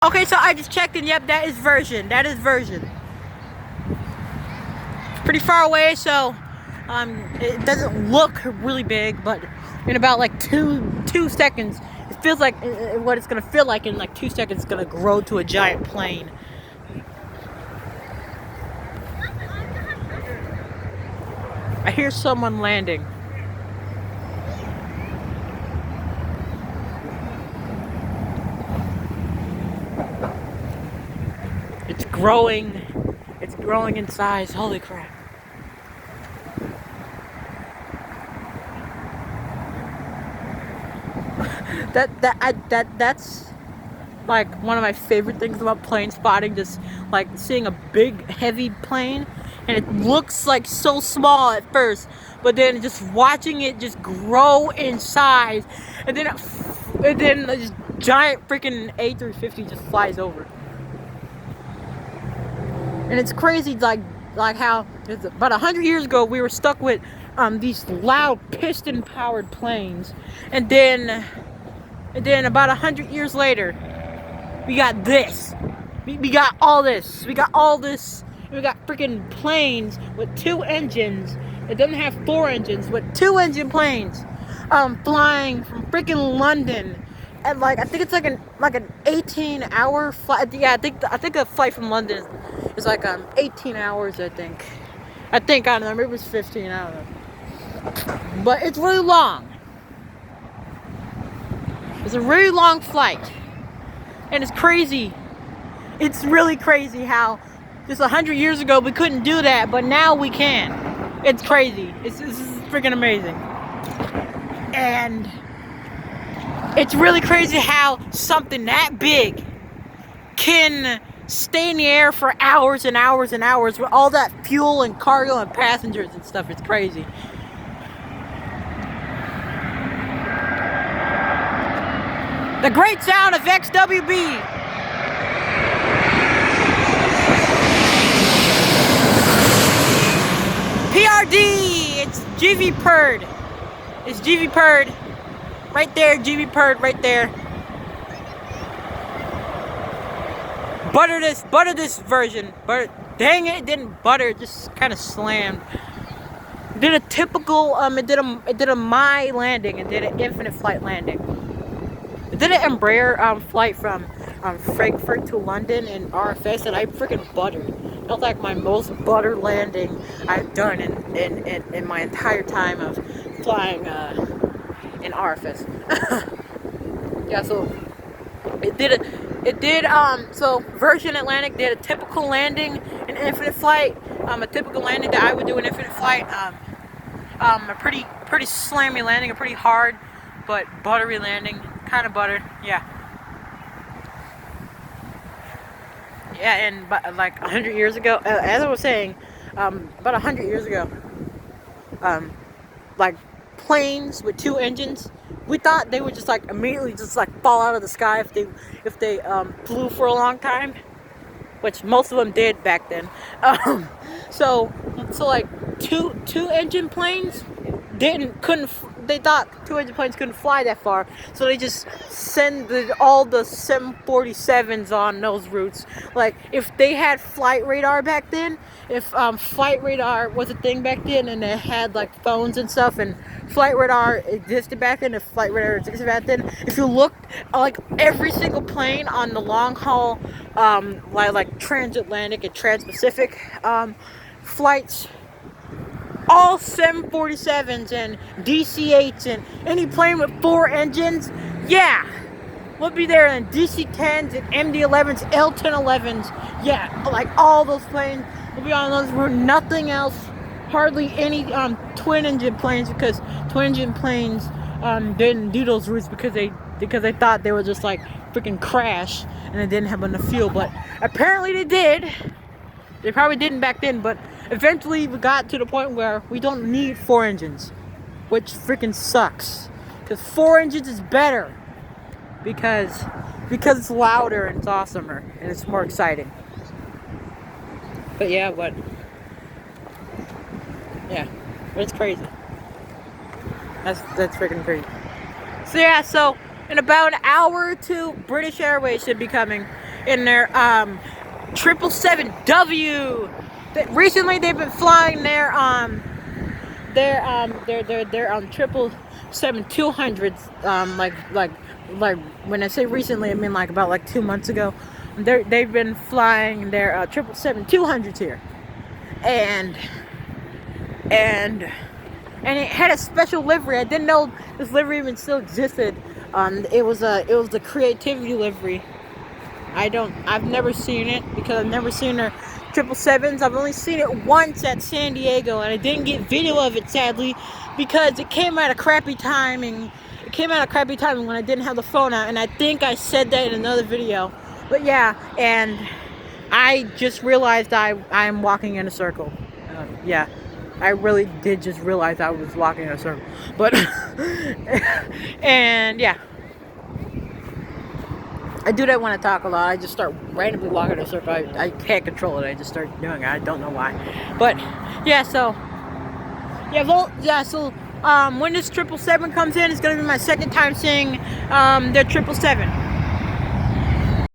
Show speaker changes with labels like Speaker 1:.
Speaker 1: Okay, so I just checked and yep, that is version. That is version. It's pretty far away, so it doesn't look really big, but in about like two seconds, it feels like what it's gonna feel like in like 2 seconds. It's gonna grow to a giant plane. I hear someone landing. It's growing. It's growing in size. Holy crap. That's like one of my favorite things about plane spotting, just like seeing a big heavy plane and it looks like so small at first, but then just watching it just grow in size, and then this giant freaking A350 just flies over. And it's crazy, like how about 100 years ago we were stuck with these loud piston powered planes, and then about 100 years later we got this. We got all this. We got all this. We got freaking planes with 2 engines. It doesn't have 4 engines, but 2 engine planes, flying from freaking London. And like I think it's like an 18-hour flight. Yeah, I think a flight from London is like 18 hours. I think I don't know. Maybe it was 15. I don't know. But it's really long. It's a really long flight. And it's crazy. It's really crazy how just 100 years ago we couldn't do that, but now we can. It's crazy. This is freaking amazing. And it's really crazy how something that big can stay in the air for hours and hours and hours with all that fuel and cargo and passengers and stuff. It's crazy. The great sound of XWB. PRD. It's G-Vprd. It's G-Vprd. Right there, G-Vprd right there. Butter this version. Dang it didn't butter, it just kind of slammed. It did a typical, it did a my landing. It did an infinite flight landing. I did an Embraer flight from Frankfurt to London in RFS, and I freaking buttered. It felt like my most butter landing I've done in my entire time of flying in RFS. Yeah, so so Virgin Atlantic did a typical landing in infinite flight, a typical landing that I would do in infinite flight, a pretty slammy landing, a pretty hard but buttery landing. Kind of butter, yeah. Yeah, and like 100 years ago, as I was saying, about 100 years ago, like planes with 2 engines, we thought they would just like immediately just like fall out of the sky if they flew for a long time, which most of them did back then. So like two engine planes they thought 2 engine planes couldn't fly that far, so they just send all the 747s on those routes. Like if they had flight radar back then, if flight radar was a thing back then, and they had like phones and stuff, and flight radar existed back then, if flight radar existed back then, if you looked, like every single plane on the long haul, like transatlantic and trans-Pacific flights, all 747s and DC-8s and any plane with 4 engines, yeah, we'll be there. And DC-10s and MD-11s, L-1011s, yeah, like all those planes will be on those routes. Nothing else, hardly any twin engine planes, because twin engine planes didn't do those routes because they thought they would just like freaking crash and they didn't have enough fuel. But apparently they did. They probably didn't back then, but eventually we got to the point where we don't need 4 engines, which freaking sucks. Because 4 engines is better, because it's louder and it's awesomer and it's more exciting. But but it's crazy. That's freaking crazy. So yeah, so in about an hour or two, British Airways should be coming. in their 777W. Recently, they've been flying their 777-200s. Like when I say recently, I mean like about like 2 months ago. They've been flying their 777-200s here, and it had a special livery. I didn't know this livery even still existed. It was the creativity livery. I've never seen it because I've never seen their 777s. I've only seen it once at San Diego, and I didn't get video of it, sadly, because it came at a crappy timing. It came at a crappy timing when I didn't have the phone out, and I think I said that in another video. But yeah, and I just realized I'm walking in a circle. Yeah, I really did just realize I was walking in a circle. But and yeah. I do that when I talk a lot. I just start randomly walking in a circle. I can't control it. I just start doing it. I don't know why. But yeah, so when this 777 comes in, it's gonna be my second time seeing their 777.